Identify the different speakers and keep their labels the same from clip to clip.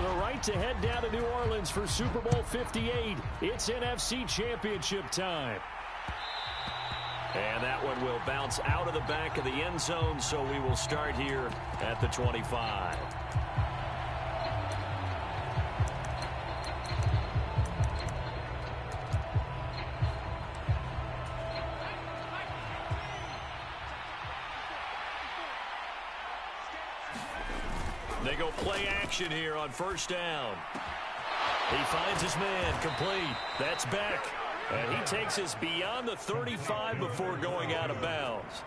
Speaker 1: the right to head down to New Orleans for Super Bowl 58. It's NFC Championship time.
Speaker 2: And that one will bounce out of the back of the end zone, so we will start here at the 25. They go play action here on first down. He finds his man, complete. That's Beck. And he takes us beyond the 35 before going out of bounds.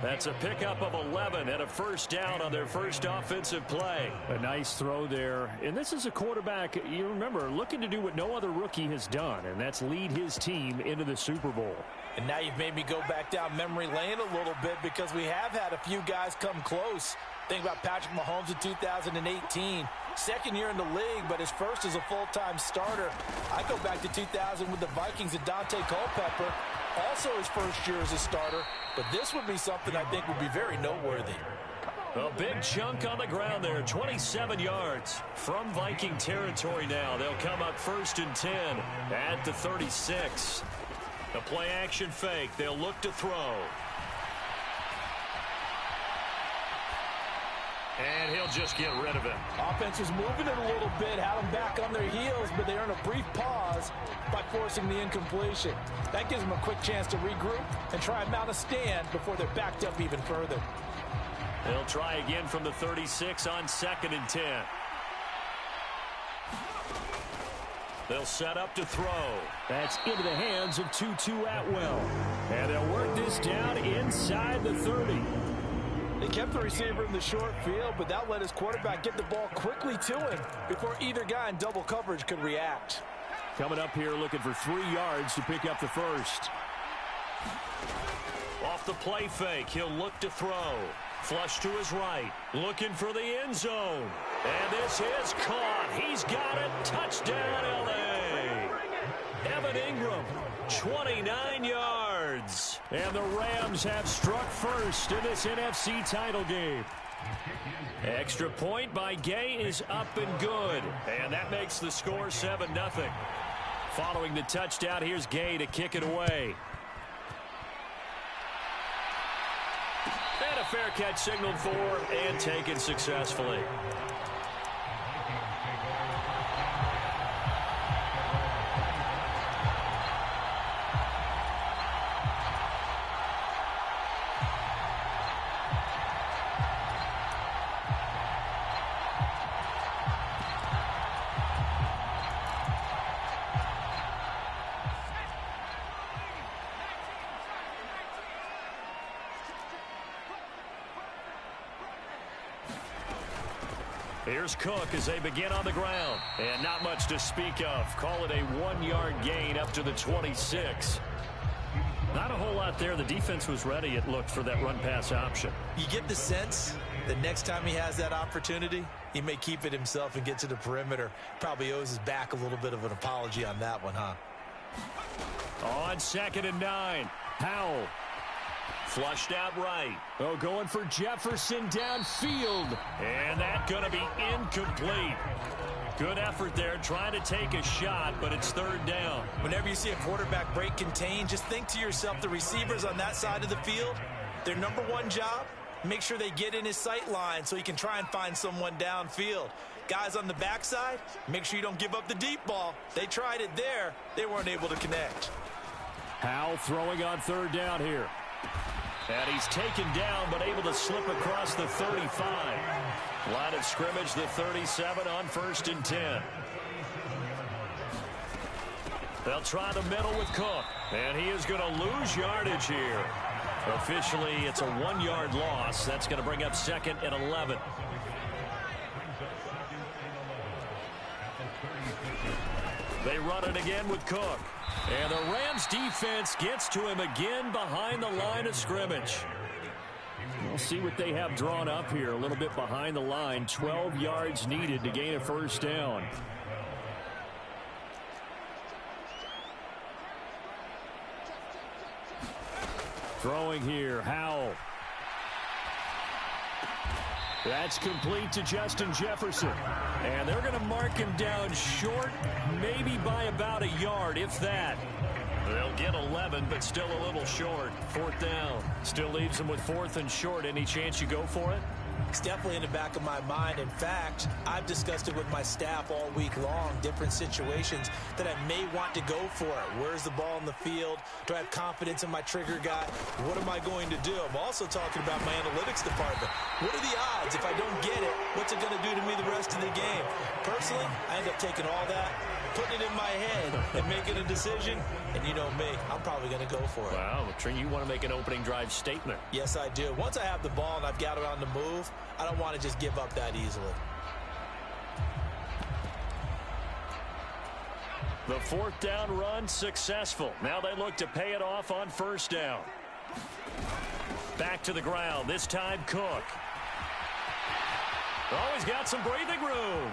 Speaker 2: That's a pickup of 11 and a first down on their first offensive play.
Speaker 1: A nice throw there. And this is a quarterback, you remember, looking to do what no other rookie has done, and that's lead his team into the Super Bowl.
Speaker 3: And now you've made me go back down memory lane a little bit because we have had a few guys come close. Think about Patrick Mahomes in 2018. Second year in the league, but his first as a full-time starter. I go back to 2000 with the Vikings and Dante Culpepper. Also his first year as a starter. But this would be something I think would be very noteworthy.
Speaker 2: A big chunk on the ground there, 27 yards from Viking territory now. They'll come up first and 10 at the 36. The play action fake. They'll look to throw. And he'll just get rid of it.
Speaker 3: Offense was moving it a little bit, had them back on their heels, but they earn a brief pause by forcing the incompletion. That gives them a quick chance to regroup and try and mount a stand before they're backed up even further.
Speaker 2: They'll try again from the 36 on second and 10. They'll set up to throw.
Speaker 1: That's into the hands of Tutu Atwell. And they'll work this down inside the 30.
Speaker 3: They kept the receiver in the short field, but that let his quarterback get the ball quickly to him before either guy in double coverage could react.
Speaker 1: Coming up here looking for 3 yards to pick up the first.
Speaker 2: Off the play fake, he'll look to throw. Flush to his right, looking for the end zone. And this is caught. He's got it. Touchdown, L.A. Evan Ingram, 29 yards.
Speaker 1: And the Rams have struck first in this NFC title game.
Speaker 2: Extra point by Gay is up and good. And that makes the score 7-0. Following the touchdown, here's Gay to kick it away. And a fair catch signaled for and taken successfully. Here's Cook as they begin on the ground. And not much to speak of. Call it a 1-yard gain up to the 26.
Speaker 1: Not a whole lot there. The defense was ready, it looked, for that run-pass option.
Speaker 3: You get the sense that next time he has that opportunity, he may keep it himself and get to the perimeter. Probably owes his back a little bit of an apology on that one, huh?
Speaker 2: On 2nd and 9, Powell. Flushed out right.
Speaker 1: Oh, going for Jefferson downfield.
Speaker 2: And that's going to be incomplete. Good effort there trying to take a shot, but it's 3rd down.
Speaker 3: Whenever you see a quarterback break contained, just think to yourself, the receivers on that side of the field, their number one job, make sure they get in his sight line so he can try and find someone downfield. Guys on the backside, make sure you don't give up the deep ball. They tried it there. They weren't able to connect.
Speaker 1: Powell throwing on 3rd down here.
Speaker 2: And he's taken down, but able to slip across the 35. Line of scrimmage, the 37 on 1st and 10. They'll try the middle with Cook. And he is going to lose yardage here. Officially, it's a 1-yard loss. That's going to bring up 2nd and 11. They run it again with Cook. And the Rams defense gets to him again behind the line of scrimmage.
Speaker 1: We'll see what they have drawn up here. A little bit behind the line. 12 yards needed to gain a 1st down. Throwing here, Howell. That's complete to Justin Jefferson.
Speaker 2: And they're going to mark him down short, maybe by about a yard, if that. They'll get 11, but still a little short. 4th down. Still leaves them with 4th and short. Any chance you go for it?
Speaker 3: It's definitely in the back of my mind. In fact, I've discussed it with my staff all week long, different situations that I may want to go for it. Where's the ball in the field? Do I have confidence in my trigger guy? What am I going to do? I'm also talking about my analytics department. What are the odds? If I don't get it, what's it going to do to me the rest of the game? Personally, I end up taking all that, putting it in my head, and making a decision. And you know me, I'm probably going to go for it.
Speaker 2: Wow, you want to make an opening drive statement.
Speaker 3: Yes, I do. Once I have the ball and I've got it on the move, I don't want to just give up that easily.
Speaker 2: The 4th down run successful. Now they look to pay it off on 1st down. Back to the ground. This time Cook. Oh, he's got some breathing room.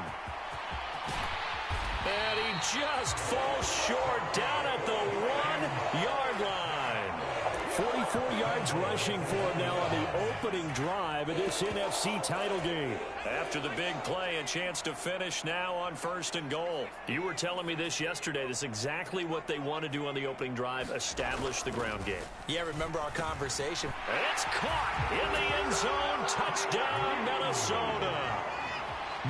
Speaker 2: And he just falls short down at the 1-yard line.
Speaker 1: 44 yards rushing for him now on the opening drive of this NFC title game.
Speaker 2: After the big play, a chance to finish now on 1st and goal. You were telling me this yesterday. This is exactly what they want to do on the opening drive, establish the ground game.
Speaker 3: Yeah, remember our conversation.
Speaker 2: And it's caught in the end zone. Touchdown, Minnesota.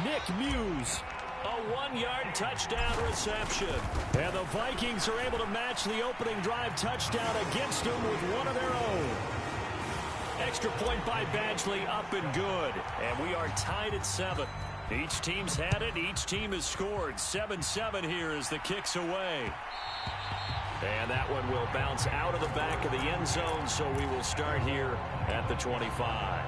Speaker 1: Nick Muse.
Speaker 2: A 1-yard touchdown reception.
Speaker 1: And the Vikings are able to match the opening drive touchdown against them with one of their own.
Speaker 2: Extra point by Badgley, up and good. And we are tied at 7. Each team's had it. Each team has scored. 7-7 here as the kick's away. And that one will bounce out of the back of the end zone, so we will start here at the 25.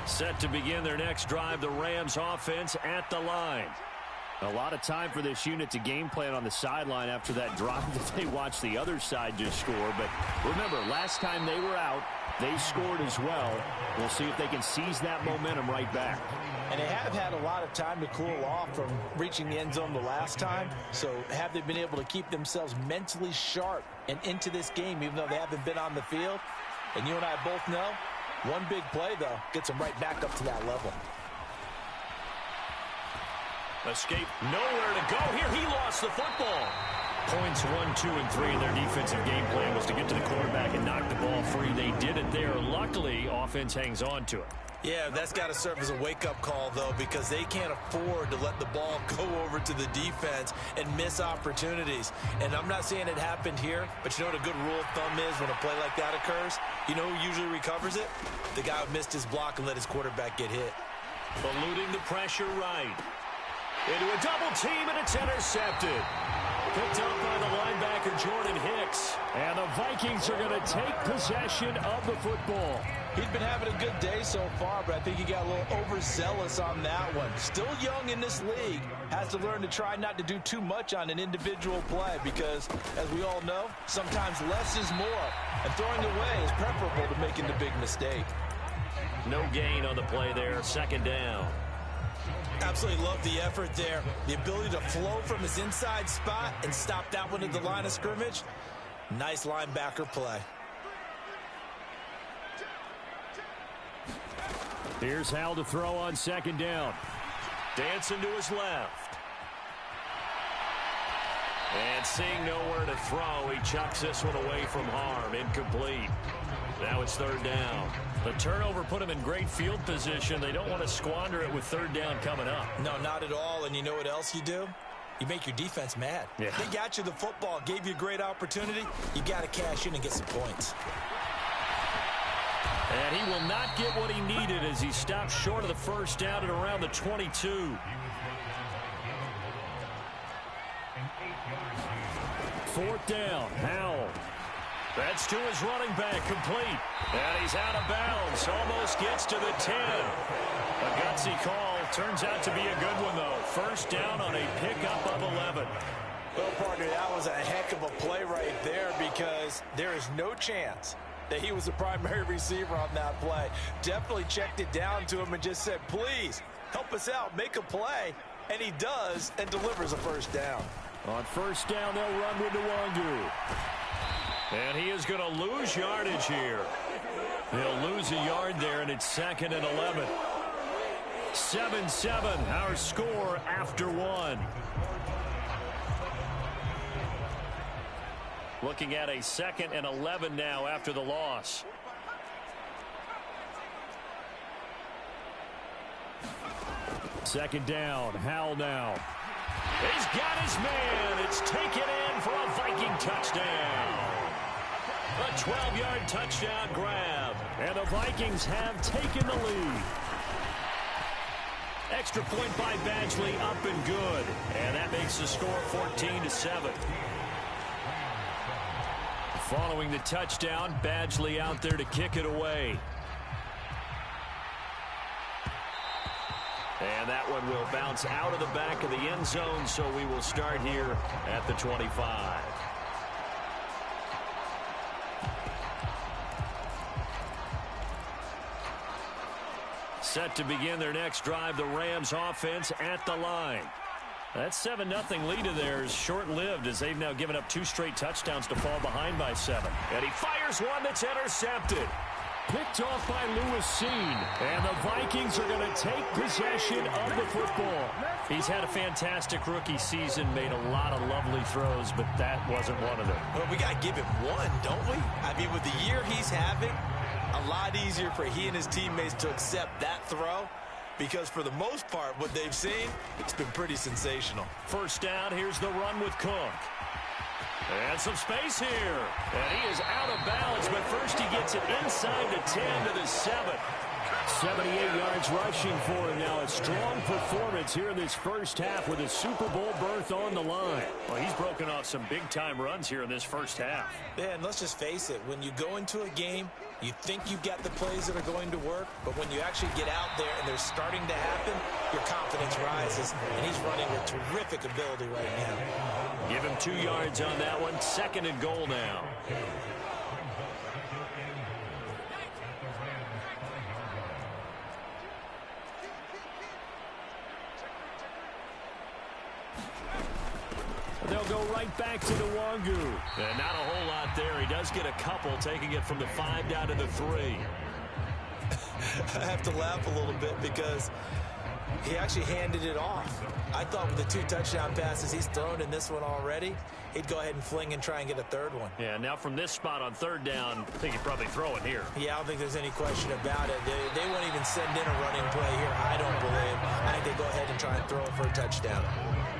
Speaker 2: Set to begin their next drive, the Rams offense at the line.
Speaker 1: A lot of time for this unit to game plan on the sideline after that drive that they watched the other side just score. But remember, last time they were out, they scored as well. We'll see if they can seize that momentum right back.
Speaker 3: And they have had a lot of time to cool off from reaching the end zone the last time. So have they been able to keep themselves mentally sharp and into this game, even though they haven't been on the field? And you and I both know, one big play, though, gets them right back up to that level.
Speaker 2: Escape, nowhere to go here. He lost the football. Points 1, 2, and 3 in their defensive game plan was to get to the quarterback and knock the ball free. They did it there. Luckily, offense hangs on to it.
Speaker 3: Yeah, that's got to serve as a wake-up call, though, because they can't afford to let the ball go over to the defense and miss opportunities. And I'm not saying it happened here, but you know what a good rule of thumb is when a play like that occurs? You know who usually recovers it? The guy who missed his block and let his quarterback get hit.
Speaker 2: Eluding the pressure right. Into a double team, and it's intercepted. Picked up by the linebacker, Jordan Hicks.
Speaker 1: And the Vikings are going to take possession of the football.
Speaker 3: He's been having a good day so far, but I think he got a little overzealous on that one. Still young in this league. Has to learn to try not to do too much on an individual play because, as we all know, sometimes less is more. And throwing away is preferable to making the big mistake.
Speaker 2: No gain on the play there. 2nd down.
Speaker 3: Absolutely love the effort there. The ability to flow from his inside spot and stop that one at the line of scrimmage. Nice linebacker play.
Speaker 1: Here's Hal to throw on 2nd down.
Speaker 2: Dancing to his left. And seeing nowhere to throw, he chucks this one away from harm. Incomplete. Now it's 3rd down. The turnover put him in great field position. They don't want to squander it with 3rd down coming up.
Speaker 3: No, not at all. And you know what else you do? You make your defense mad.
Speaker 2: Yeah.
Speaker 3: They got you the football, gave you a great opportunity. You got to cash in and get some points.
Speaker 2: And he will not get what he needed as he stopped short of the 1st down at around the 22.
Speaker 1: 4th down, Howell.
Speaker 2: That's to his running back, complete. And he's out of bounds, almost gets to the 10. A gutsy call, turns out to be a good one, though. 1st down on a pickup of 11.
Speaker 3: Well, partner, that was a heck of a play right there because there is no chance that he was the primary receiver on that play. Definitely checked it down to him and just said, please, help us out, make a play. and he does and delivers a first down.
Speaker 1: On first down, they'll run with Nwangu.
Speaker 2: And he is going to lose yardage here. He'll lose a yard there, and it's 2nd and 11. 7-7, our score after 1. Looking at a 2nd and 11 now after the loss.
Speaker 1: Second down, Howell now.
Speaker 2: He's got his man. It's taken in for a Viking touchdown. A 12-yard touchdown grab.
Speaker 1: And the Vikings have taken the lead.
Speaker 2: Extra point by Badgley, up and good. And that makes the score 14-7. Following the touchdown, Badgley out there to kick it away. And that one will bounce out of the back of the end zone, so we will start here at the 25. Set to begin their next drive, the Rams offense at the line. That 7-0 lead of theirs short-lived as they've now given up 2 straight touchdowns to fall behind by 7. And he fires one that's intercepted.
Speaker 1: Picked off by Lewis Seen. And the Vikings are going to take possession of the football.
Speaker 2: He's had a fantastic rookie season, made a lot of lovely throws, but that wasn't one of them.
Speaker 3: Well, we got to give him one, don't we? I mean, with the year he's having, a lot easier for he and his teammates to accept that throw, because for the most part, what they've seen, it's been pretty sensational.
Speaker 2: First down, here's the run with Cook. And some space here. And he is out of bounds, but first he gets it inside the 10 to the 7.
Speaker 1: 78 yards rushing for him now. A strong performance here in this first half with a Super Bowl berth on the line.
Speaker 2: Well, he's broken off some big-time runs here in this first half.
Speaker 3: Yeah, and let's just face it. When you go into a game, you think you've got the plays that are going to work, but when you actually get out there and they're starting to happen, your confidence rises, and he's running with terrific ability right now.
Speaker 2: Give him 2 yards on that one. 2nd and goal now.
Speaker 1: They'll go right back to Nwangu.
Speaker 2: And not a whole lot there. He does get a couple, taking it from the 5 down to the 3.
Speaker 3: I have to laugh a little bit because he actually handed it off. I thought with the 2 touchdown passes he's thrown in this one already, he'd go ahead and fling and try and get a 3rd one.
Speaker 2: Yeah, now from this spot on 3rd down, I think he'd probably throw it here.
Speaker 3: Yeah, I don't think there's any question about it. They won't even send in a running play here, I don't believe. I think they go ahead and try and throw it for a touchdown.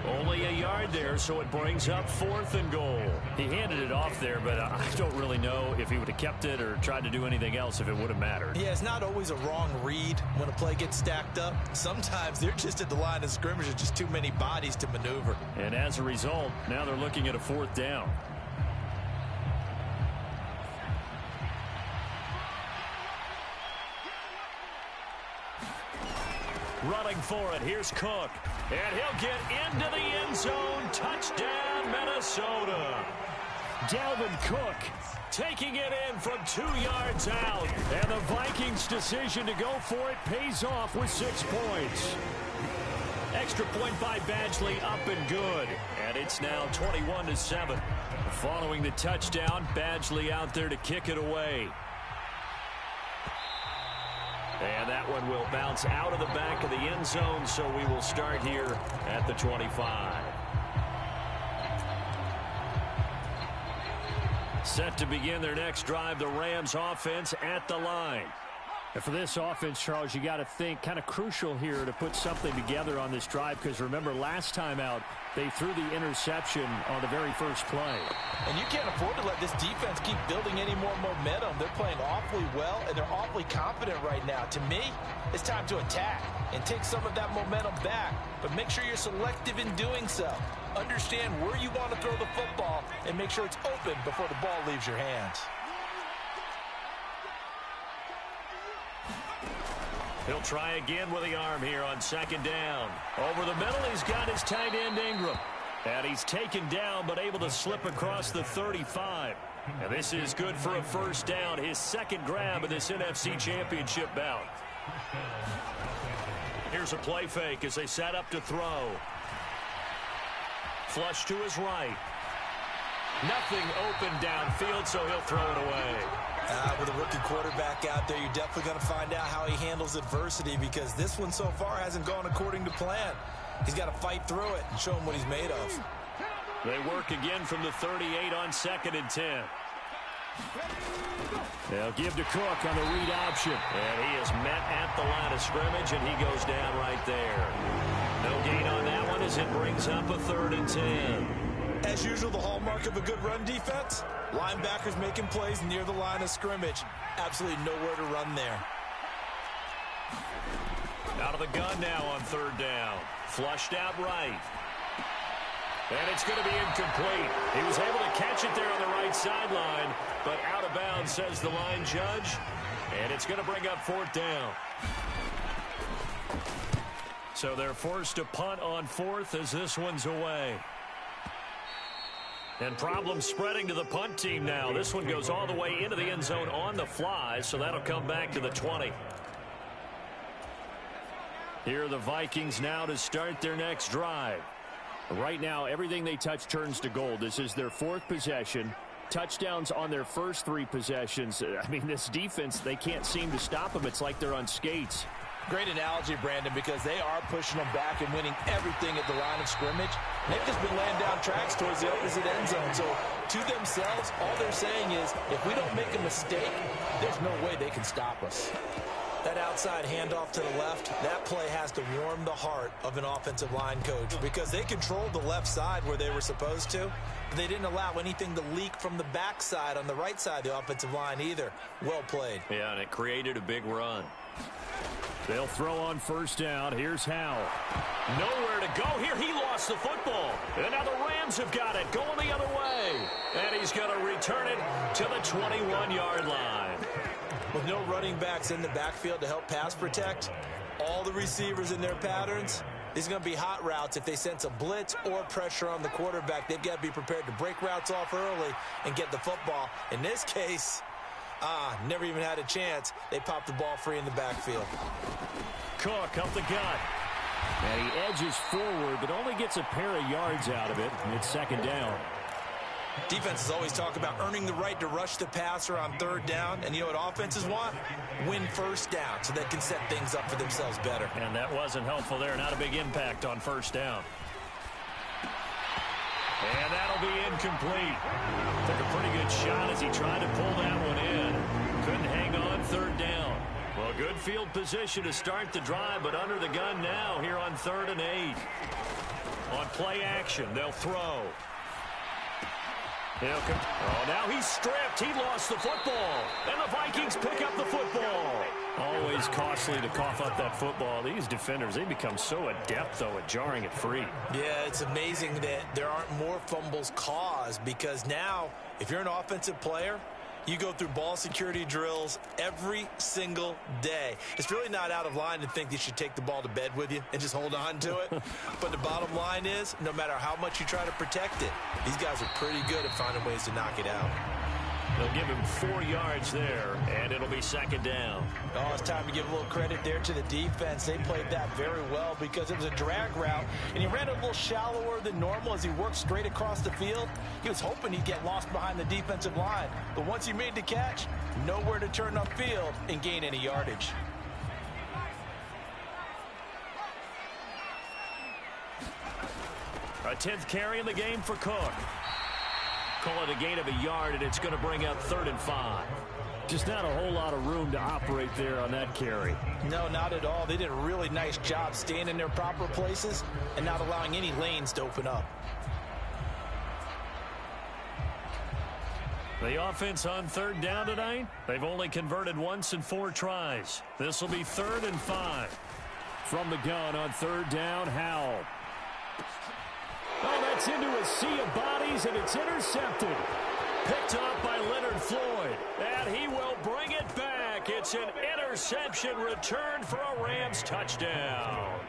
Speaker 2: Only a yard there, so it brings up 4th and goal.
Speaker 1: He handed it off there, but I don't really know if he would have kept it or tried to do anything else if it would have mattered.
Speaker 3: Yeah, it's not always a wrong read when a play gets stacked up. Sometimes they're just at the line of scrimmage. There's just too many bodies to maneuver.
Speaker 1: And as a result, now they're looking at a 4th down.
Speaker 2: Running for it, here's Cook. And he'll get into the end zone. Touchdown, Minnesota.
Speaker 1: Dalvin Cook
Speaker 2: taking it in from 2 yards out.
Speaker 1: And the Vikings' decision to go for it pays off with 6 points.
Speaker 2: Extra point by Badgley, up and good. And it's now 21-7.
Speaker 1: Following the touchdown, Badgley out there to kick it away.
Speaker 2: And that one will bounce out of the back of the end zone, so we will start here at the 25.
Speaker 1: Set to begin their next drive, the Rams offense at the line. And for this offense, Charles, you got to think kind of crucial here to put something together on this drive, because remember last time out they threw the interception on the very first play.
Speaker 3: And you can't afford to let this defense keep building any more momentum. They're playing awfully well, and they're awfully confident right now. To me, it's time to attack and take some of that momentum back, but make sure you're selective in doing so. Understand where you want to throw the football and make sure it's open before the ball leaves your hands.
Speaker 2: He'll try again with the arm here on 2nd down. Over the middle, he's got his tight end Ingram. And he's taken down, but able to slip across the 35. And this is good for a first down, his 2nd grab of this NFC Championship bout. Here's a play fake as they set up to throw. Flush to his right. Nothing open downfield, so he'll throw it away.
Speaker 3: With a rookie quarterback out there, you're definitely going to find out how he handles adversity, because this one so far hasn't gone according to plan. He's got to fight through it and show him what he's made of.
Speaker 2: They work again from the 38 on 2nd and 10.
Speaker 1: They'll give to Cook on the read option.
Speaker 2: And he is met at the line of scrimmage, and he goes down right there. No gain on that one as it brings up a 3rd and 10.
Speaker 3: As usual, the hallmark of a good run defense, linebackers making plays near the line of scrimmage. Absolutely nowhere to run there.
Speaker 2: Out of the gun now on 3rd down. Flushed out right. And it's going to be incomplete. He was able to catch it there on the right sideline, but out of bounds, says the line judge. And it's going to bring up 4th down. So they're forced to punt on 4th as this one's away. And problems spreading to the punt team now. This one goes all the way into the end zone on the fly, so that'll come back to the 20. Here are the Vikings now to start their next drive.
Speaker 1: Right now, everything they touch turns to gold. This is their 4th possession. Touchdowns on their first 3 possessions. I mean, this defense, they can't seem to stop them. It's like they're on skates.
Speaker 3: Great analogy, Brandon, because they are pushing them back and winning everything at the line of scrimmage. They've just been laying down tracks towards the opposite end zone. So to themselves, all they're saying is, if we don't make a mistake, there's no way they can stop us. That outside handoff to the left, that play has to warm the heart of an offensive line coach, because they controlled the left side where they were supposed to, but they didn't allow anything to leak from the backside on the right side of the offensive line either. Well played.
Speaker 2: Yeah, and it created a big run.
Speaker 1: They'll throw on 1st down. Here's Howell.
Speaker 2: Nowhere to go here. He lost the football. And now the Rams have got it going the other way. And he's going to return it to the 21-yard line.
Speaker 3: With no running backs in the backfield to help pass protect, all the receivers in their patterns, these are going to be hot routes. If they sense a blitz or pressure on the quarterback, they've got to be prepared to break routes off early and get the football. In this case, never even had a chance. They popped the ball free in the backfield.
Speaker 2: Cook up the gut.
Speaker 1: And he edges forward, but only gets a pair of yards out of it, and it's 2nd down.
Speaker 3: Defenses always talk about earning the right to rush the passer on 3rd down, and you know what offenses want? Win 1st down so they can set things up for themselves better.
Speaker 2: And that wasn't helpful there. Not a big impact on 1st down. And that'll be incomplete. Took a pretty good shot as he tried to pull that one in. Couldn't hang on 3rd down. Well, good field position to start the drive, but under the gun now here on 3rd and 8. On play action, they'll throw. Oh, now he's stripped. He lost the football. And the Vikings pick up the football.
Speaker 1: Always costly to cough up that football. These defenders, they become so adept, though, at jarring it free.
Speaker 3: Yeah, it's amazing that there aren't more fumbles caused, because now, if you're an offensive player, you go through ball security drills every single day. It's really not out of line to think you should take the ball to bed with you and just hold on to it. But the bottom line is, no matter how much you try to protect it, these guys are pretty good at finding ways to knock it out.
Speaker 2: They'll give him 4 yards there, and it'll be 2nd down.
Speaker 3: Oh, it's time to give a little credit there to the defense. They played that very well, because it was a drag route, and he ran a little shallower than normal as he worked straight across the field. He was hoping he'd get lost behind the defensive line, but once he made the catch, nowhere to turn upfield and gain any yardage.
Speaker 2: A 10th carry in the game for Cook. Call it a gain of a yard, and it's going to bring up 3rd and 5.
Speaker 1: Just not a whole lot of room to operate there on that carry.
Speaker 3: No, not at all. They did a really nice job staying in their proper places and not allowing any lanes to open up.
Speaker 2: The offense on 3rd down tonight, they've only converted once in 4 tries. This will be 3rd and 5.
Speaker 1: From the gun on 3rd down, Howell. Oh, that's into a sea of bodies, and it's intercepted.
Speaker 2: Picked up by Leonard Floyd, and he will bring it back. It's an interception returned for a Rams touchdown.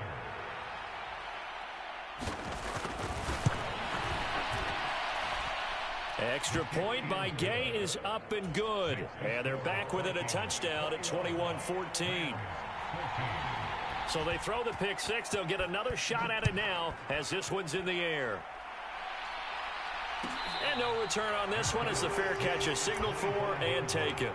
Speaker 2: Extra point by Gay is up and good. And they're back within a touchdown at 21-14. So they throw the pick six. They'll get another shot at it now as this one's in the air. And no return on this one as the fair catch is signaled for and taken.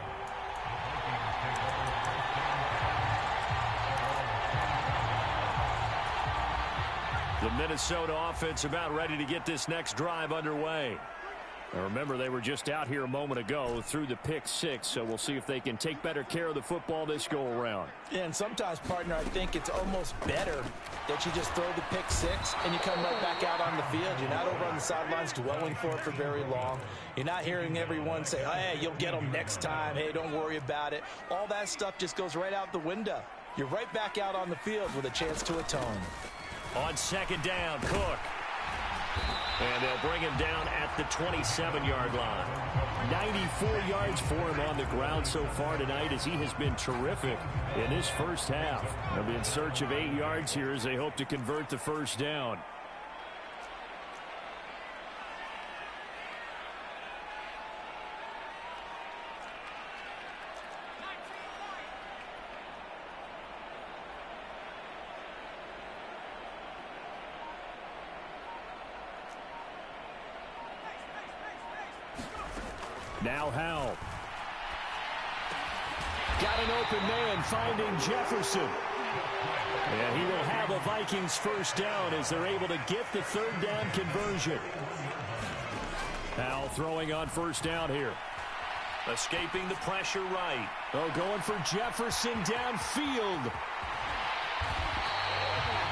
Speaker 2: The Minnesota offense about ready to get this next drive underway. Now remember, they were just out here a moment ago through the pick six, so we'll see if they can take better care of the football this go-around.
Speaker 3: Yeah, and sometimes, partner, I think it's almost better that you just throw the pick six and you come right back out on the field. You're not over on the sidelines dwelling for it for very long. You're not hearing everyone say, hey, you'll get them next time. Hey, don't worry about it. All that stuff just goes right out the window. You're right back out on the field with a chance to atone.
Speaker 2: On second down, Cook. And they'll bring him down at the 27-yard line.
Speaker 1: 94 yards for him on the ground so far tonight as he has been terrific in this first half. They'll be in search of 8 yards here as they hope to convert the first down. Now Howell. Got an open man finding Jefferson. And he will have a Vikings first down as they're able to get the third down conversion. Howell throwing on first down here.
Speaker 2: Escaping the pressure right.
Speaker 1: Oh, going for Jefferson downfield.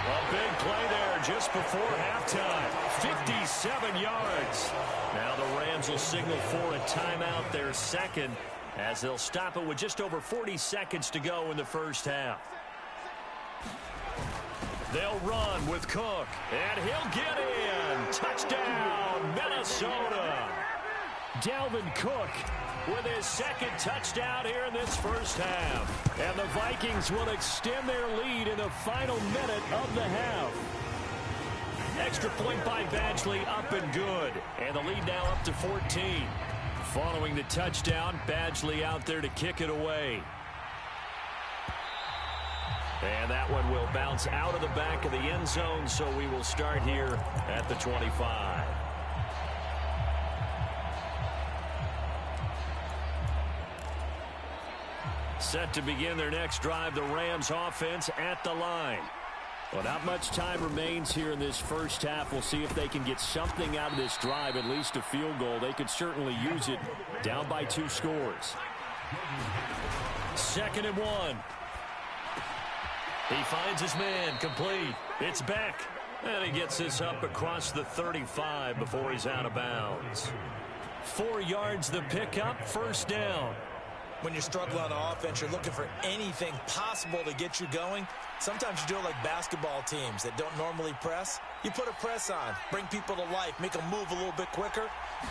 Speaker 2: A big play there just before halftime. 57 yards. Now the Rams will signal for a timeout, their second, as they'll stop it with just over 40 seconds to go in the first half. They'll run with Cook, and he'll get in. Touchdown, Minnesota.
Speaker 1: Dalvin Cook
Speaker 2: with his second touchdown here in this first half.
Speaker 1: And the Vikings will extend their lead in the final minute of the half.
Speaker 2: Extra point by Badgley, up and good. And the lead now up to 14.
Speaker 1: Following the touchdown, Badgley out there to kick it away.
Speaker 2: And that one will bounce out of the back of the end zone, so we will start here at the 25. Set to begin their next drive, the Rams offense at the line.
Speaker 1: Well, not much time remains here in this first half. We'll see if they can get something out of this drive, at least a field goal. They could certainly use it down by 2 scores.
Speaker 2: 2nd and 1. He finds his man, complete. It's Beck. And he gets this up across the 35 before he's out of bounds. 4 yards the pickup, first down.
Speaker 3: When you're struggling on offense, you're looking for anything possible to get you going. Sometimes you do it like basketball teams that don't normally press. You put a press on, bring people to life, make them move a little bit quicker.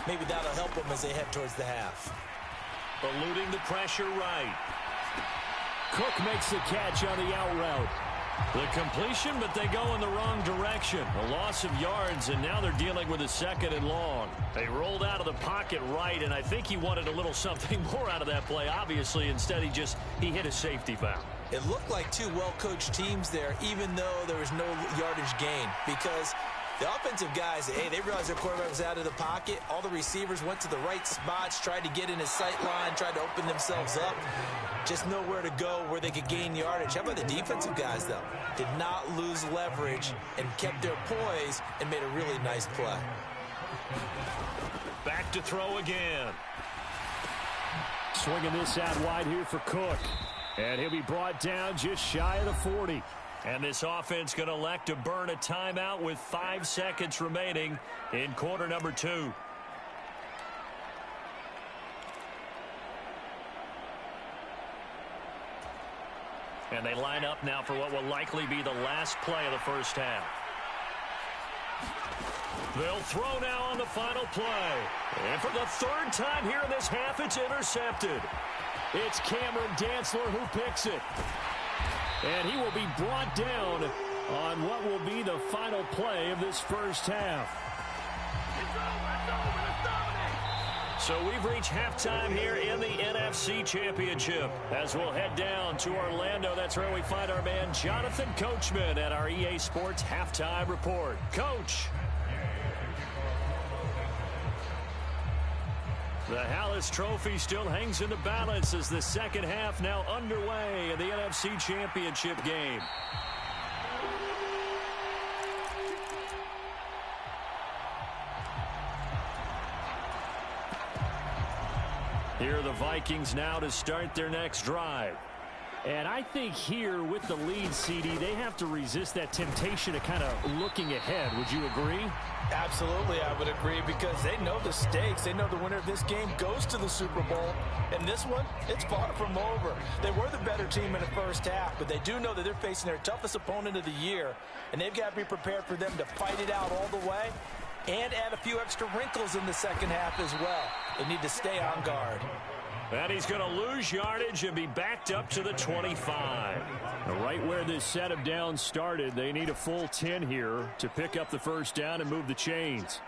Speaker 3: Maybe that'll help them as they head towards the half.
Speaker 2: Eluding the pressure right.
Speaker 1: Cook makes the catch on the out route.
Speaker 2: The completion, but they go in the wrong direction. A loss of yards, and now they're dealing with a 2nd and long. They rolled out of the pocket right, and I think he wanted a little something more out of that play, obviously. Instead, he hit a safety foul.
Speaker 3: It looked like 2 well-coached teams there, even though there was no yardage gain, because the offensive guys, hey, they realized their quarterback was out of the pocket. All the receivers went to the right spots, tried to get in his sight line, tried to open themselves up. Just nowhere to go where they could gain yardage. How about the defensive guys, though? Did not lose leverage and kept their poise and made a really nice play.
Speaker 2: Back to throw again.
Speaker 1: Swinging this out wide here for Cook. And he'll be brought down just shy of the 40.
Speaker 2: And this offense going to elect to burn a timeout with 5 seconds remaining in quarter number 2. And they line up now for what will likely be the last play of the first half. They'll throw now on the final play. And for the 3rd time here in this half, it's intercepted.
Speaker 1: It's Cameron Dantzler who picks it. And he will be brought down on what will be the final play of this first half.
Speaker 2: So So we've reached halftime here in the NFC Championship. As we'll head down to Orlando, that's where we find our man Jonathan Coachman at our EA Sports Halftime Report. Coach. The Hallis Trophy still hangs in the balance as the second half now underway in the NFC Championship game. Here are the Vikings now to start their next drive.
Speaker 1: And I think here with the lead, CD, they have to resist that temptation of kind of looking ahead. Would you agree?
Speaker 3: Absolutely, I would agree, because they know the stakes. They know the winner of this game goes to the Super Bowl. And this one, it's far from over. They were the better team in the first half, but they do know that they're facing their toughest opponent of the year. And they've got to be prepared for them to fight it out all the way and add a few extra wrinkles in the second half as well. They need to stay on guard.
Speaker 2: And he's going to lose yardage and be backed up to the 25.
Speaker 1: Right where this set of downs started, they need a full 10 here to pick up the first down and move the chains.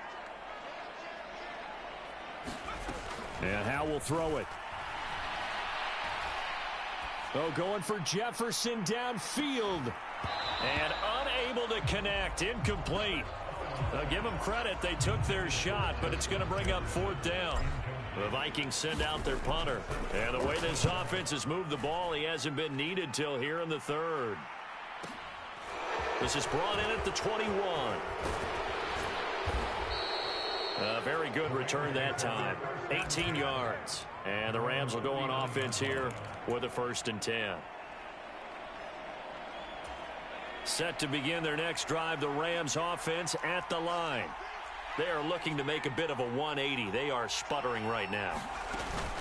Speaker 1: And Howe will throw it. Oh, going for Jefferson downfield.
Speaker 2: And unable to connect. Incomplete. Give them credit. They took their shot, but it's going to bring up fourth down. The Vikings send out their punter. And the way this offense has moved the ball, he hasn't been needed till here in the third. This is brought in at the 21. A very good return that time. 18 yards. And the Rams will go on offense here with a 1st and 10. Set to begin their next drive, the Rams offense at the line. They are looking to make a bit of a 180. They are sputtering right now.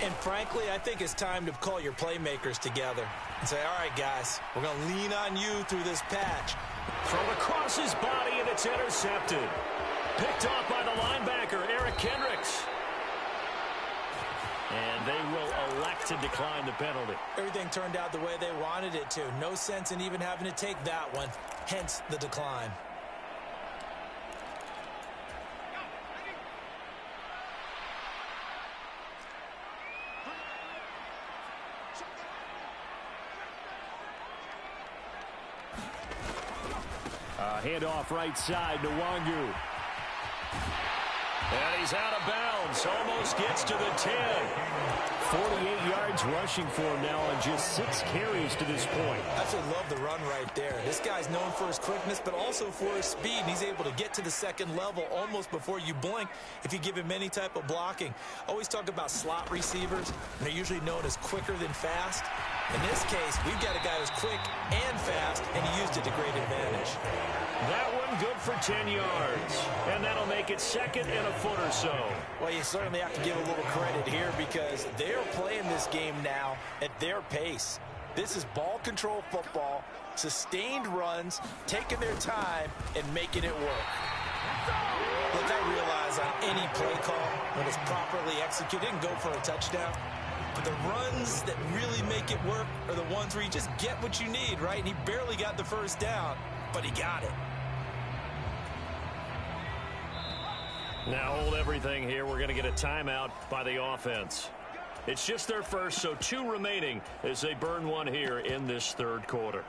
Speaker 3: And frankly, I think it's time to call your playmakers together and say, all right, guys, we're going to lean on you through this patch.
Speaker 2: Thrown across his body, and it's intercepted. Picked off by the linebacker, Eric Kendricks. And they will elect to decline the penalty.
Speaker 3: Everything turned out the way they wanted it to. No sense in even having to take that one, hence the decline.
Speaker 1: Handoff right side to Wangu.
Speaker 2: And he's out of bounds. Almost gets to the 10.
Speaker 1: 48 yards rushing for him now on just 6 carries to this point.
Speaker 3: I absolutely love the run right there. This guy's known for his quickness, but also for his speed. And he's able to get to the second level almost before you blink if you give him any type of blocking. Always talk about slot receivers, and they're usually known as quicker than fast. In this case, we've got a guy who's quick and fast, and he used it to great advantage.
Speaker 2: That one good for 10 yards. And that'll make it 2nd and a foot or so.
Speaker 3: Well, you certainly have to give a little credit here because they're playing this game now at their pace. This is ball control football, sustained runs, taking their time, and making it work. Look, I realize on any play call, when it's properly executed, and go for a touchdown. But the runs that really make it work are the ones where you just get what you need, right? And he barely got the first down, but he got it.
Speaker 2: Now hold everything here. We're going to get a timeout by the offense. It's just their first, so 2 remaining as they burn one here in this third quarter.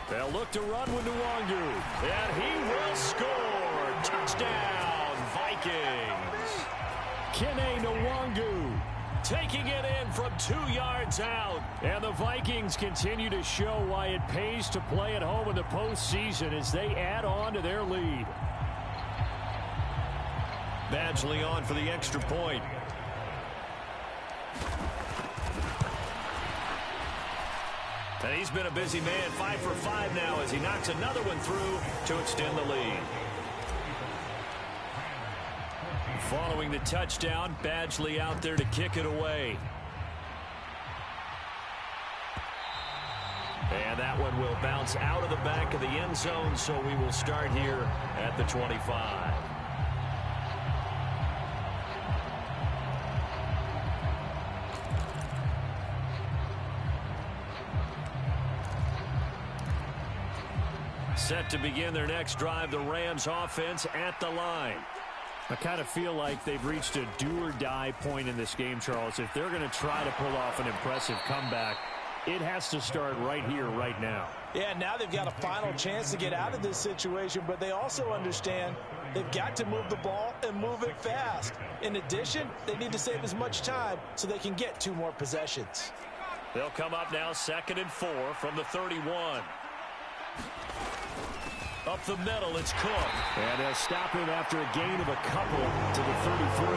Speaker 2: They'll look to run with Nwangu, and he will score. Touchdown, Vikings.
Speaker 1: Kene Nwangu
Speaker 2: taking it in from 2 yards out.
Speaker 1: And the Vikings continue to show why it pays to play at home in the postseason as they add on to their lead.
Speaker 2: Badgley on for the extra point. And he's been a busy man, 5 for 5 now as he knocks another one through to extend the lead. Following the touchdown, Badgley out there to kick it away. And that one will bounce out of the back of the end zone, so we will start here at the 25. Set to begin their next drive, the Rams offense at the line.
Speaker 1: I kind of feel like they've reached a do-or-die point in this game, Charles. If they're going to try to pull off an impressive comeback, it has to start right here, right now.
Speaker 3: Yeah, now they've got a final chance to get out of this situation, but they also understand they've got to move the ball and move it fast. In addition, they need to save as much time so they can get 2 more possessions.
Speaker 2: They'll come up now 2nd and 4 from the 31. Up the middle, it's Cook.
Speaker 1: And they'll stop him after a gain of a couple to the 33.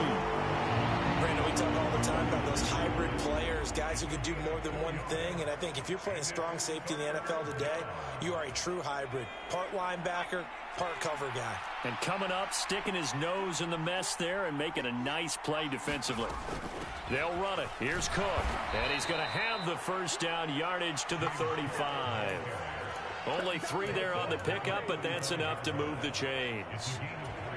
Speaker 3: Brandon, we talk all the time about those hybrid players, guys who can do more than one thing. And I think if you're playing strong safety in the NFL today, you are a true hybrid. Part linebacker, part cover guy.
Speaker 2: And coming up, sticking his nose in the mess there and making a nice play defensively. They'll run it. Here's Cook. And he's going to have the first down, yardage to the 35. Only 3 there on the pickup, but that's enough to move the chains.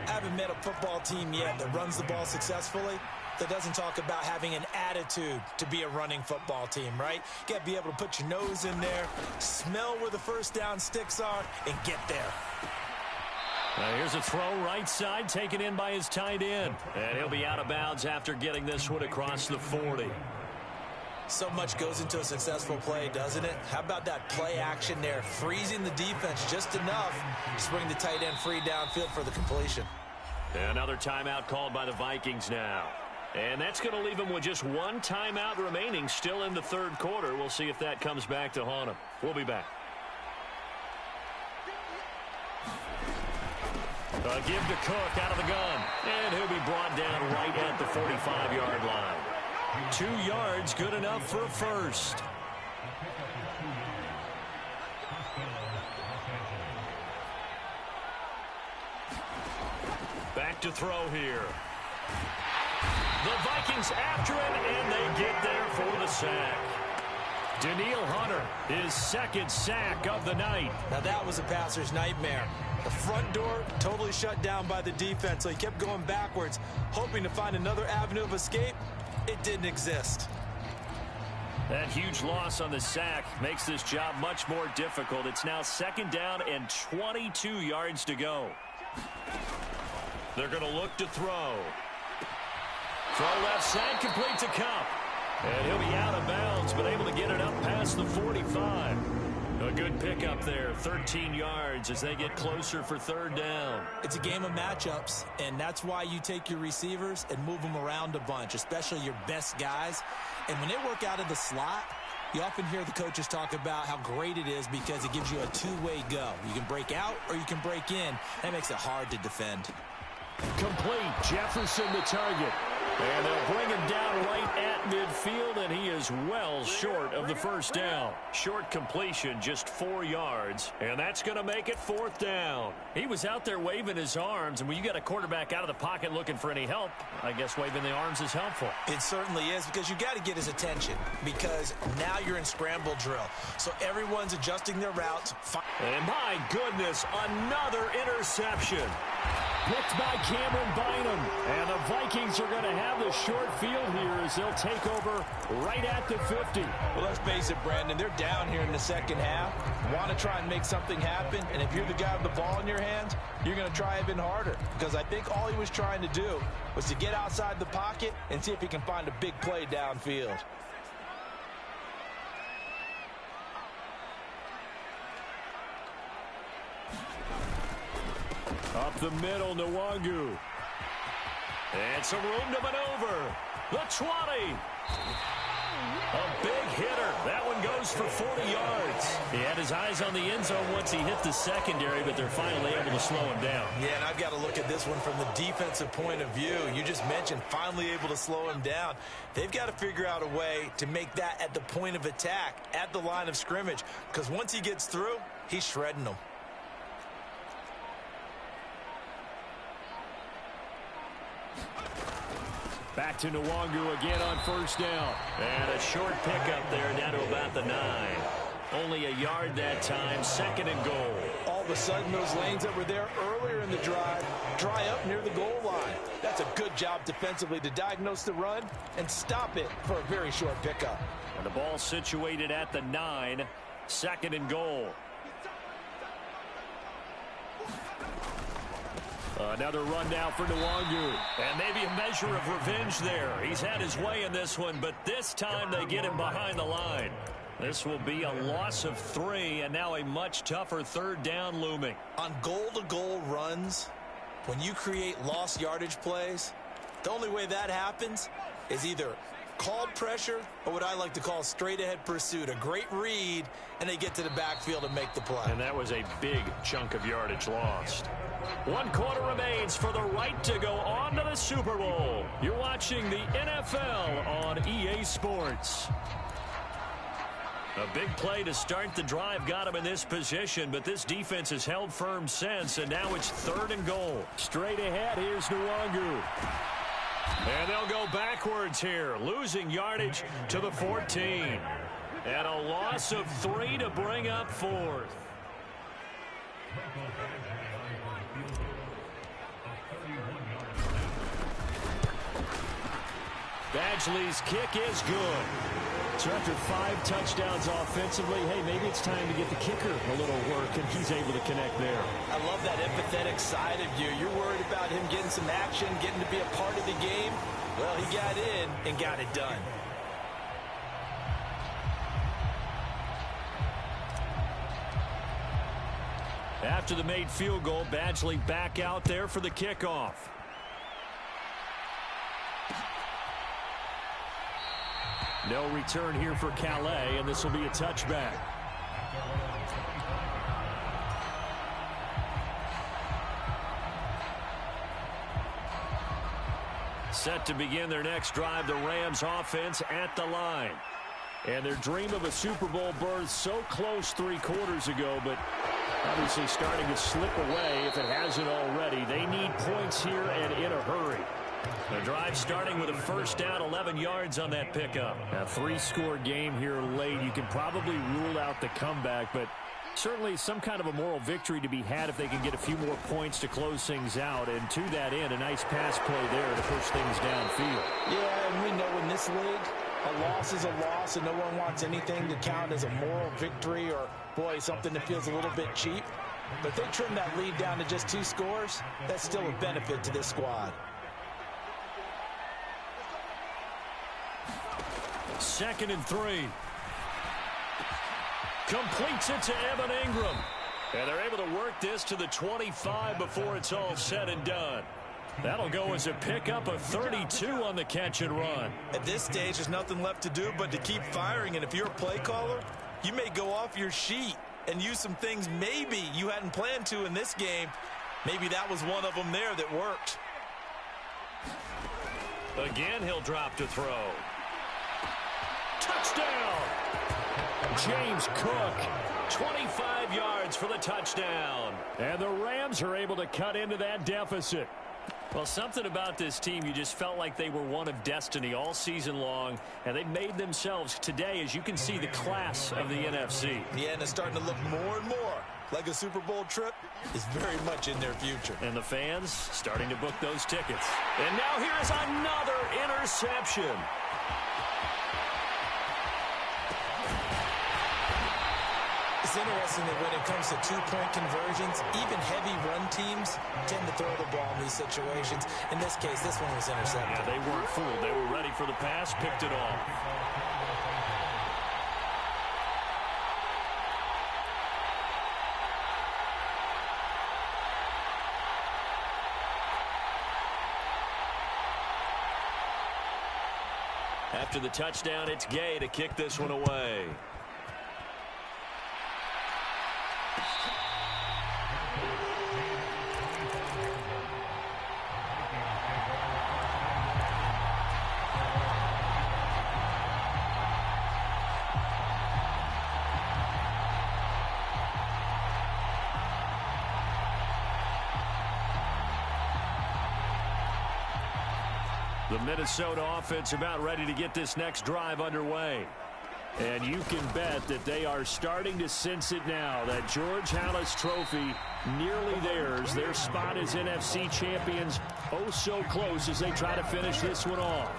Speaker 3: I haven't met a football team yet that runs the ball successfully that doesn't talk about having an attitude to be a running football team, right? You got to be able to put your nose in there, smell where the first down sticks are, and get there.
Speaker 2: Now here's a throw right side, taken in by his tight end. And he'll be out of bounds after getting this one across the 40.
Speaker 3: So much goes into a successful play, doesn't it? How about that play action there, freezing the defense just enough to bring the tight end free downfield for the completion.
Speaker 2: Another timeout called by the Vikings now. And that's going to leave them with just 1 timeout remaining still in the 3rd quarter. We'll see if that comes back to haunt them. We'll be back. A give to Cook out of the gun. And he'll be brought down right at the 45-yard line. 2 yards, good enough for a first. Back to throw here. The Vikings after him, and they get there for the sack. Daniil Hunter, his 2nd sack of the night.
Speaker 3: Now that was a passer's nightmare. The front door totally shut down by the defense, so he kept going backwards, hoping to find another avenue of escape. It didn't exist.
Speaker 2: That huge loss on the sack makes this job much more difficult. It's now 2nd down and 22 yards to go. They're going to look to throw. Throw left side, complete to Cup. And he'll be out of bounds, but able to get it up past the 45. A good pickup there, 13 yards as they get closer for 3rd down.
Speaker 3: It's a game of matchups, and that's why you take your receivers and move them around a bunch, especially your best guys. And when they work out of the slot, you often hear the coaches talk about how great it is because it gives you a 2-way go. You can break out or you can break in. That makes it hard to defend.
Speaker 1: Complete. Jefferson the target.
Speaker 2: And they'll bring him down right at midfield, and he is well short of the first down. Short completion, just 4 yards, and that's going to make it 4th down. He was out there waving his arms, and when you got a quarterback out of the pocket looking for any help, I guess waving the arms is helpful.
Speaker 3: It certainly is, because you got to get his attention, because now you're in scramble drill. So everyone's adjusting their routes.
Speaker 2: And my goodness, another interception.
Speaker 1: Picked by Cameron Bynum. And the Vikings are going to have the short field here as they'll take over right at the 50.
Speaker 3: Well, let's face it, Brandon. They're down here in the 2nd half. Want to try and make something happen. And if you're the guy with the ball in your hands, you're going to try even harder. Because I think all he was trying to do was to get outside the pocket and see if he can find a big play downfield.
Speaker 1: Up the middle, Nwangu.
Speaker 2: And some room to maneuver. The 20. A big hitter. That one goes for 40 yards. He had his eyes on the end zone once he hit the secondary, but they're finally able to slow him down.
Speaker 3: Yeah, and I've got to look at this one from the defensive point of view. You just mentioned finally able to slow him down. They've got to figure out a way to make that at the point of attack, at the line of scrimmage, because once he gets through, he's shredding them.
Speaker 1: Back to Nwangu again on 1st down.
Speaker 2: And a short pickup there down to about the 9. Only a yard that time, 2nd and goal.
Speaker 3: All of a sudden, those lanes that were there earlier in the drive dry up near the goal line. That's a good job defensively to diagnose the run and stop it for a very short pickup.
Speaker 2: And the ball situated at the 9, 2nd and goal.
Speaker 1: Another run now for Nwangu.
Speaker 2: And maybe a measure of revenge there. He's had his way in this one, but this time they get him behind the line. This will be a loss of 3, and now a much tougher 3rd down looming.
Speaker 3: On goal-to-goal runs, when you create lost yardage plays, the only way that happens is either called pressure or what I like to call straight-ahead pursuit. A great read, and they get to the backfield and make the play.
Speaker 2: And that was a big chunk of yardage lost. 1 quarter remains for the right to go on to the Super Bowl. You're watching the NFL on EA Sports. A big play to start the drive got him in this position, but this defense has held firm since, and now it's 3rd and goal.
Speaker 1: Straight ahead, here's Nwangu.
Speaker 2: And they'll go backwards here, losing yardage to the 14. And a loss of 3 to bring up 4th.
Speaker 1: Badgley's kick is good. So after 5 touchdowns offensively, hey, maybe it's time to get the kicker a little work, and he's able to connect there.
Speaker 3: I love that empathetic side of you. You're worried about him getting some action, getting to be a part of the game. Well, he got in and got it done.
Speaker 2: After the made field goal, Badgley back out there for the kickoff.
Speaker 1: No return here for Calais, and this will be a touchback.
Speaker 2: Set to begin their next drive, the Rams offense at the line.
Speaker 1: And their dream of a Super Bowl berth so close 3 quarters ago, but obviously starting to slip away if it hasn't already. They need points here and in a hurry.
Speaker 2: The drive starting with a 1st down, 11 yards on that pickup.
Speaker 1: A 3-score game here late. You can probably rule out the comeback, but certainly some kind of a moral victory to be had if they can get a few more points to close things out. And to that end, a nice pass play there to push things downfield.
Speaker 3: Yeah, and we know in this league, a loss is a loss, and no one wants anything to count as a moral victory or, boy, something that feels a little bit cheap. But if they trim that lead down to just 2 scores, that's still a benefit to this squad.
Speaker 2: 2nd and 3. Completes it to Evan Ingram. And they're able to work this to the 25 before it's all said and done. That'll go as a pickup of 32 on the catch and run.
Speaker 3: At this stage, there's nothing left to do but to keep firing. And if you're a play caller, you may go off your sheet and use some things maybe you hadn't planned to in this game. Maybe that was one of them there that worked.
Speaker 2: Again, he'll drop to throw. Touchdown! James Cook, 25 yards for the touchdown.
Speaker 1: And the Rams are able to cut into that deficit.
Speaker 2: Well, something about this team, you just felt like they were one of destiny all season long, and they made themselves today, as you can see, the class of the NFC.
Speaker 3: Yeah, and it's starting to look more and more like a Super Bowl trip is very much in their future.
Speaker 2: And the fans starting to book those tickets. And now here is another interception.
Speaker 3: It's interesting that when it comes to 2-point conversions, even heavy run teams tend to throw the ball in these situations. In this case, this one was intercepted.
Speaker 2: Yeah, they weren't fooled. They were ready for the pass, picked it off. After the touchdown, it's Gay to kick this one away. The Minnesota offense about ready to get this next drive underway.
Speaker 1: And you can bet that they are starting to sense it now. That George Halas trophy nearly theirs. Their spot as NFC champions oh so close as they try to finish this one off.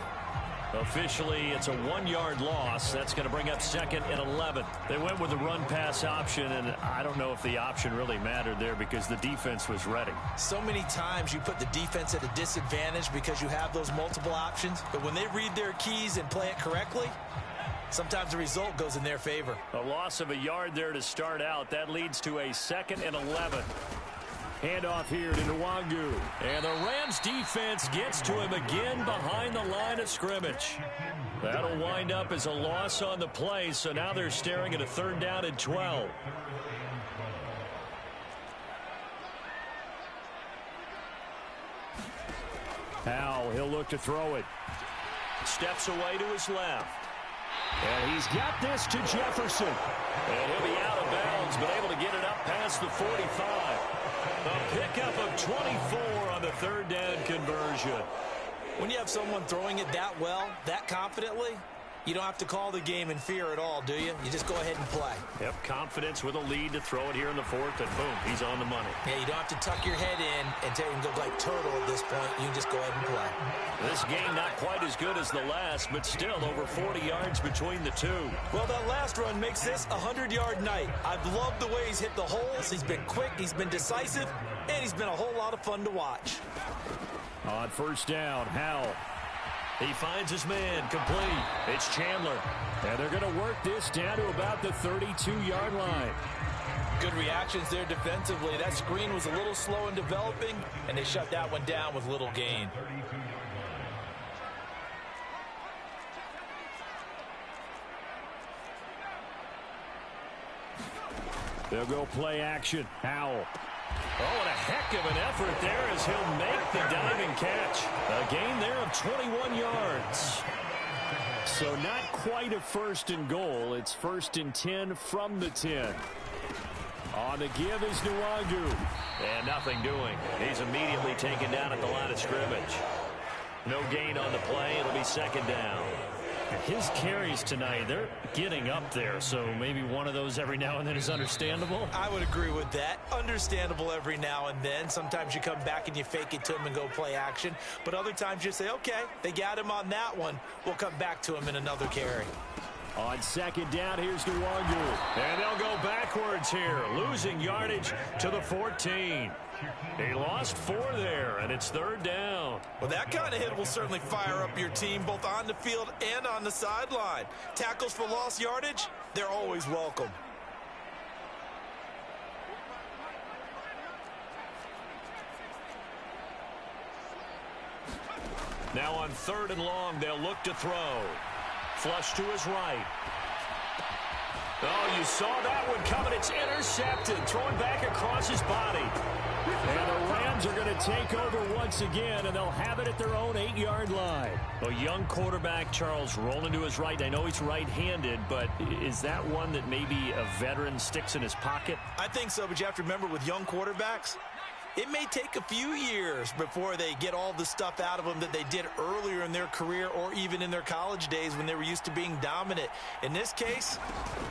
Speaker 2: Officially, it's a 1-yard loss. That's going to bring up 2nd and 11. They went with the run-pass option, and I don't know if the option really mattered there because the defense was ready.
Speaker 3: So many times you put the defense at a disadvantage because you have those multiple options, but when they read their keys and play it correctly, sometimes the result goes in their favor.
Speaker 2: A loss of a yard there to start out. That leads to a 2nd and 11.
Speaker 1: Handoff here to Nwangu.
Speaker 2: And the Rams defense gets to him again behind the line of scrimmage. That'll wind up as a loss on the play, so now they're staring at a 3rd down and 12.
Speaker 1: Howell, he'll look to throw it.
Speaker 2: Steps away to his left.
Speaker 1: And he's got this to Jefferson.
Speaker 2: And he'll be out of bounds, but able to get it up past the 45. A pickup of 24 on the 3rd down conversion.
Speaker 3: When you have someone throwing it that well, that confidently, you don't have to call the game in fear at all, do you? You just go ahead and play.
Speaker 2: Yep, confidence with a lead to throw it here in the 4th, and boom, he's on the money.
Speaker 3: Yeah, you don't have to tuck your head in and take and go like turtle at this point. You can just go ahead and play.
Speaker 2: This game not quite as good as the last, but still over 40 yards between the two.
Speaker 3: Well, that last run makes this a 100-yard night. I've loved the way he's hit the holes. He's been quick, he's been decisive, and he's been a whole lot of fun to watch.
Speaker 1: On 1st down, Howell.
Speaker 2: He finds his man, complete. It's Chandler.
Speaker 1: And they're going to work this down to about the 32-yard line.
Speaker 3: Good reactions there defensively. That screen was a little slow in developing, and they shut that one down with little gain.
Speaker 1: They'll go play action. Howell.
Speaker 2: Oh, and a heck of an effort there as he'll make the diving catch. A gain there of 21 yards.
Speaker 1: So not quite a 1st and goal. It's 1st and 10 from the 10. On the give is Nwangu.
Speaker 2: And nothing doing. He's immediately taken down at the line of scrimmage. No gain on the play. It'll be 2nd down.
Speaker 1: His carries tonight, they're getting up there, so maybe one of those every now and then is understandable.
Speaker 3: I would agree with that. Understandable every now and then. Sometimes you come back and you fake it to him and go play action. But other times you say, okay, they got him on that one. We'll come back to him in another carry.
Speaker 1: On 2nd down, here's Nwangu.
Speaker 2: And they'll go backwards here, losing yardage to the 14. He lost 4 there, and it's 3rd down.
Speaker 3: Well, that kind of hit will certainly fire up your team, both on the field and on the sideline. Tackles for lost yardage, they're always welcome.
Speaker 2: Now on 3rd and long, they'll look to throw. Flush to his right. Oh, you saw that one coming. It's intercepted. Throwing back across his body.
Speaker 1: And the Rams are going to take over once again, and they'll have it at their own 8-yard line.
Speaker 2: A young quarterback, Charles, rolling to his right. I know he's right-handed, but is that one that maybe a veteran sticks in his pocket?
Speaker 3: I think so, but you have to remember with young quarterbacks, it may take a few years before they get all the stuff out of them that they did earlier in their career or even in their college days when they were used to being dominant. In this case,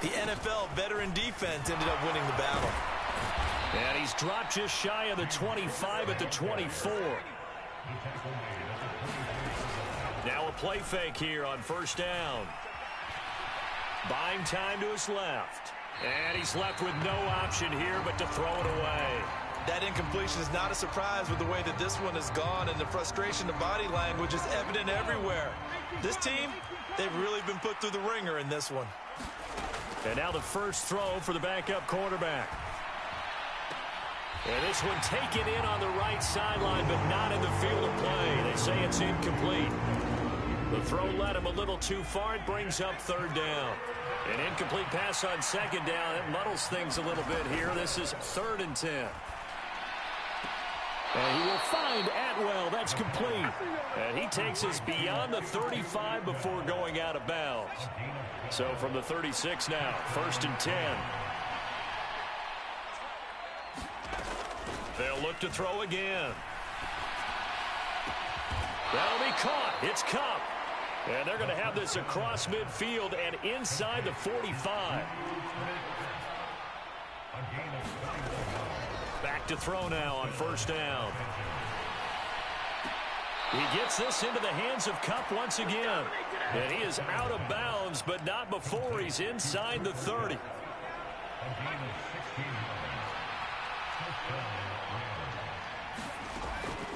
Speaker 3: the NFL veteran defense ended up winning the battle.
Speaker 2: And he's dropped just shy of the 25 at the 24. Now a play fake here on 1st down. Buying time to his left. And he's left with no option here but to throw it away.
Speaker 3: That incompletion is not a surprise with the way that this one has gone, and the frustration, the body language is evident everywhere. This team, they've really been put through the ringer in this one.
Speaker 2: And now the first throw for the backup quarterback. And this one taken in on the right sideline, but not in the field of play. They say it's incomplete. The throw led him a little too far. It brings up 3rd down. An incomplete pass on 2nd down. It muddles things a little bit here. This is 3rd and 10.
Speaker 1: And he will find Atwell. That's complete.
Speaker 2: And he takes us beyond the 35 before going out of bounds. So from the 36 now, 1st and 10. They'll look to throw again. That'll be caught. It's Cup. And they're going to have this across midfield and inside the 45. Back to throw now on 1st down. He gets this into the hands of Kupp once again. And he is out of bounds, but not before he's inside the 30.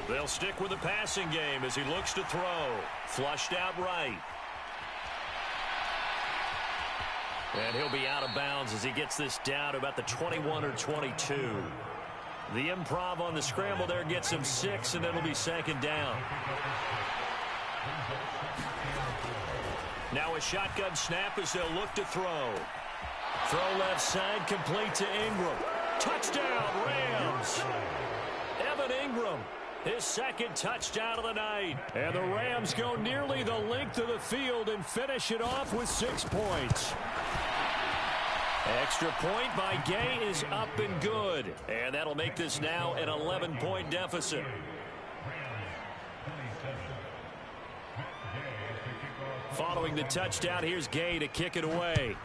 Speaker 2: They'll stick with the passing game as he looks to throw. Flushed out right. And he'll be out of bounds as he gets this down to about the 21 or 22. The improv on the scramble there gets him 6, and it'll be second down. Now a shotgun snap as they'll look to throw. Throw left side, complete to Ingram. Touchdown, Rams! Evan Ingram, his second touchdown of the night. And the Rams go nearly the length of the field and finish it off with 6 points. Extra point by Gay is up and good. And that'll make this now an 11-point deficit. Following the touchdown, here's Gay to kick it away.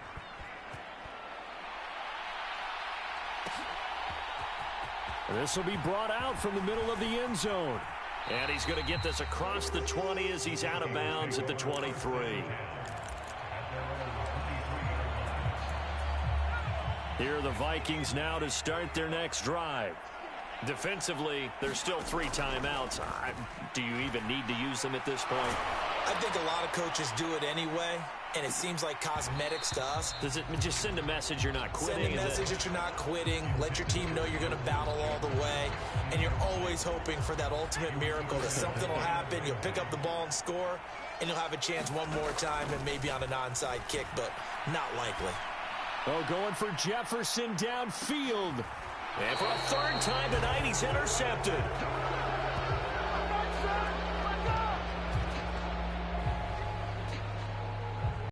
Speaker 2: This will be brought out from the middle of the end zone. And he's going to get this across the 20 as he's out of bounds at the 23. Here are the Vikings now to start their next drive. Defensively, there's still 3 timeouts. Do you even need to use them at this point?
Speaker 3: I think a lot of coaches do it anyway, and it seems like cosmetics to us.
Speaker 2: Does it just send a message you're not quitting?
Speaker 3: Send a message that you're not quitting. Let your team know you're going to battle all the way, and you're always hoping for that ultimate miracle that something will happen, you'll pick up the ball and score, and you'll have a chance one more time and maybe on an onside kick, but not likely.
Speaker 1: Oh, going for Jefferson downfield.
Speaker 2: And for a third time tonight, he's intercepted.